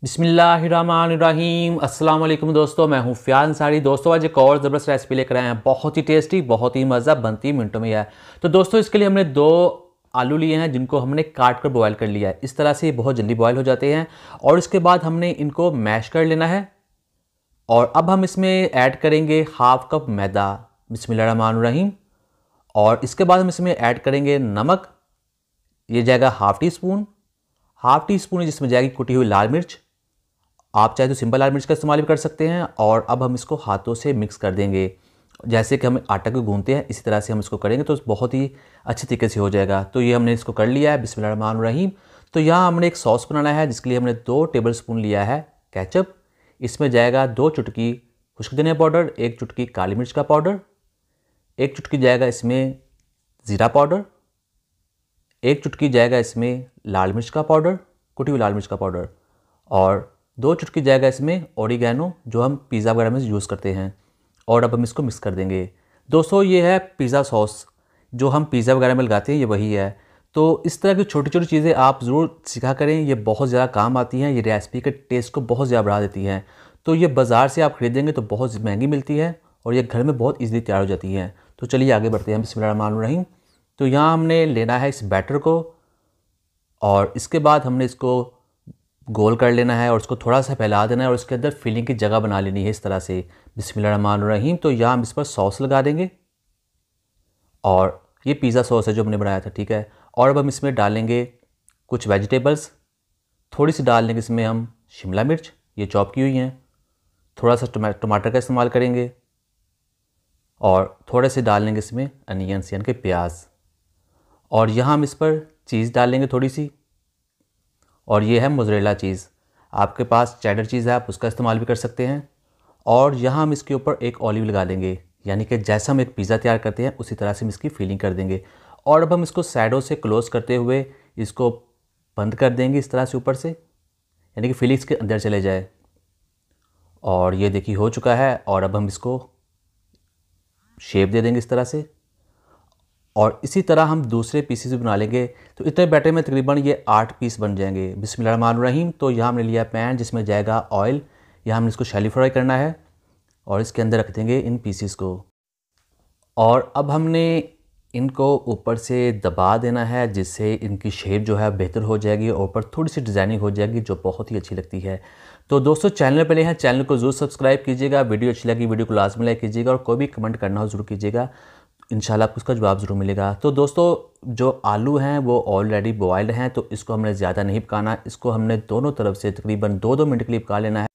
बिस्मिल्लाहिर्रहमानिर्रहीम। अस्सलाम वालेकुम दोस्तों, मैं हूं फ़ियाज़ अंसारी। दोस्तों आज एक और ज़बरदस्त रेसिपी लेकर आए हैं, बहुत ही टेस्टी, बहुत ही मज़ा, बनती मिनटों में है। तो दोस्तों इसके लिए हमने दो आलू लिए हैं जिनको हमने काट कर बॉयल कर लिया है। इस तरह से ये बहुत जल्दी बॉयल हो जाते हैं। और इसके बाद हमने इनको मैश कर लेना है। और अब हम इसमें ऐड करेंगे हाफ़ कप मैदा। बिस्मिल्लाहिर्रहमानिर्रहीम। और इसके बाद हम इसमें ऐड करेंगे नमक, ये जाएगा हाफ़ टी स्पून जिसमें जाएगी कुटी हुई लाल मिर्च। आप चाहे तो सिंपल लाल मिर्च का इस्तेमाल भी कर सकते हैं। और अब हम इसको हाथों से मिक्स कर देंगे, जैसे कि हम आटा को गूंथते हैं इसी तरह से हम इसको करेंगे तो बहुत ही अच्छी तरीके से हो जाएगा। तो ये हमने इसको कर लिया है। बिस्मिल्लाहिर्रहमानिर्रहीम। तो यहाँ हमने एक सॉस बनाना है जिसके लिए हमने 2 टेबल स्पून लिया है केचप। इसमें जाएगा 2 चुटकी खुश्क धनिया पाउडर, 1 चुटकी काली मिर्च का पाउडर, 1 चुटकी जाएगा इसमें ज़ीरा पाउडर, 1 चुटकी जाएगा इसमें लाल मिर्च का पाउडर, कुटी हुई लाल मिर्च का पाउडर, और 2 चुटकी जाएगा इसमें ओरिगैनो जो हम पिज़्ज़ा वगैरह में यूज़ करते हैं। और अब हम इसको मिक्स कर देंगे। दोस्तों ये है पिज़्ज़ा सॉस जो हम पिज़्ज़ा वगैरह में लगाते हैं, ये वही है। तो इस तरह की छोटी छोटी चीज़ें आप ज़रूर सीखा करें, ये बहुत ज़्यादा काम आती हैं, ये रेसिपी के टेस्ट को बहुत ज़्यादा बढ़ा देती हैं। तो ये बाज़ार से आप ख़रीदेंगे तो बहुत महंगी मिलती है और ये घर में बहुत ईज़िली तैयार हो जाती हैं। तो चलिए आगे बढ़ते हैं। बिस्मिल्लाहिर्रहमानिर्रहीम। तो यहाँ हमने लेना है इस बैटर को और इसके बाद हमने इसको गोल कर लेना है और उसको थोड़ा सा फैला देना है और उसके अंदर फिलिंग की जगह बना लेनी है इस तरह से। बिस्मिल्लाहिर्रहमानिर्रहीम। तो यहाँ हम इस पर सॉस लगा देंगे और ये पिज़्ज़ा सॉस है जो हमने बनाया था, ठीक है। और अब हम इसमें डालेंगे कुछ वेजिटेबल्स, थोड़ी सी डाल देंगे इसमें हम शिमला मिर्च, ये चॉप की हुई हैं, थोड़ा सा टमाटर का इस्तेमाल करेंगे और थोड़े से डाल लेंगे इसमें अनियंस यानी कि प्याज। और यहाँ हम इस पर चीज़ डालेंगे थोड़ी सी, और ये है मोज़रेला चीज़। आपके पास चेडर चीज़ है, आप उसका इस्तेमाल भी कर सकते हैं। और यहाँ हम इसके ऊपर एक ऑलिव लगा देंगे, यानी कि जैसा हम एक पिज़्ज़ा तैयार करते हैं उसी तरह से हम इसकी फीलिंग कर देंगे। और अब हम इसको साइडों से क्लोज़ करते हुए इसको बंद कर देंगे इस तरह से ऊपर से, यानी कि फीलिंग्स के अंदर चले जाए। और ये देखिए हो चुका है। और अब हम इसको शेप दे देंगे इस तरह से और इसी तरह हम दूसरे पीसेस भी बना लेंगे। तो इतने बैटर में तकरीबन ये 8 पीस बन जाएंगे। बिस्मिल्लाहिर्रहमानिर्रहीम। तो यहाँ हमने लिया पैन जिसमें जाएगा ऑयल, यहाँ हमने इसको शैलो फ्राई करना है और इसके अंदर रख देंगे इन पीसेस को। और अब हमने इनको ऊपर से दबा देना है जिससे इनकी शेप जो है बेहतर हो जाएगी और ऊपर थोड़ी सी डिज़ाइनिंग हो जाएगी जो बहुत ही अच्छी लगती है। तो दोस्तों चैनल पर नए हैं, चैनल को ज़रूर सब्सक्राइब कीजिएगा। वीडियो अच्छी लगी वीडियो को लाजमी लाइक कीजिएगा और कोई भी कमेंट करना हो ज़रूर कीजिएगा, इंशाल्लाह आपको उसका जवाब ज़रूर मिलेगा। तो दोस्तों जो आलू हैं वो ऑलरेडी बॉयल्ड हैं, तो इसको हमने ज़्यादा नहीं पकाना, इसको हमने दोनों तरफ से तकरीबन 2-2 मिनट के लिए पका लेना है।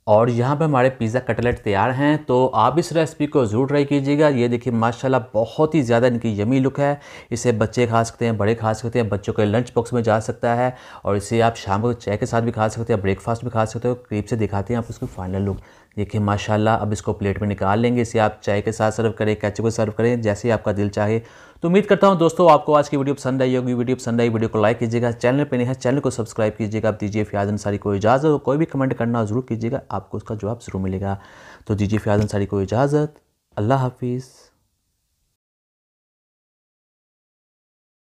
और यहाँ पे हमारे पिज़्ज़ा कटलेट तैयार हैं। तो आप इस रेसिपी को ज़रूर ट्राई कीजिएगा। ये देखिए माशाल्लाह बहुत ही ज़्यादा इनकी यमी लुक है। इसे बच्चे खा सकते हैं, बड़े खा सकते हैं, बच्चों के लंच बॉक्स में जा सकता है और इसे आप शाम को चाय के साथ भी खा सकते हैं, ब्रेकफास्ट भी खा सकते हो। करीब से दिखाते हैं आप इसकी फाइनल लुक। देखिए माशाल्लाह। अब इसको प्लेट में निकाल लेंगे, इसे आप चाय के साथ सर्व करें, केचप के सर्व करें, जैसे ही आपका दिल चाहे। तो उम्मीद करता हूं दोस्तों आपको आज की वीडियो पसंद आई होगी। वीडियो पसंद आई वीडियो को लाइक कीजिएगा, चैनल पे नहीं है चैनल को सब्सक्राइब कीजिएगा। अब दीजिए फ़ियाज़ अंसारी को इजाज़त। कोई भी कमेंट करना ज़रूर कीजिएगा, आपको उसका जवाब ज़रूर मिलेगा। तो दीजिए फ़ियाज़ अंसारी को इजाज़त। अल्लाह हाफिज़।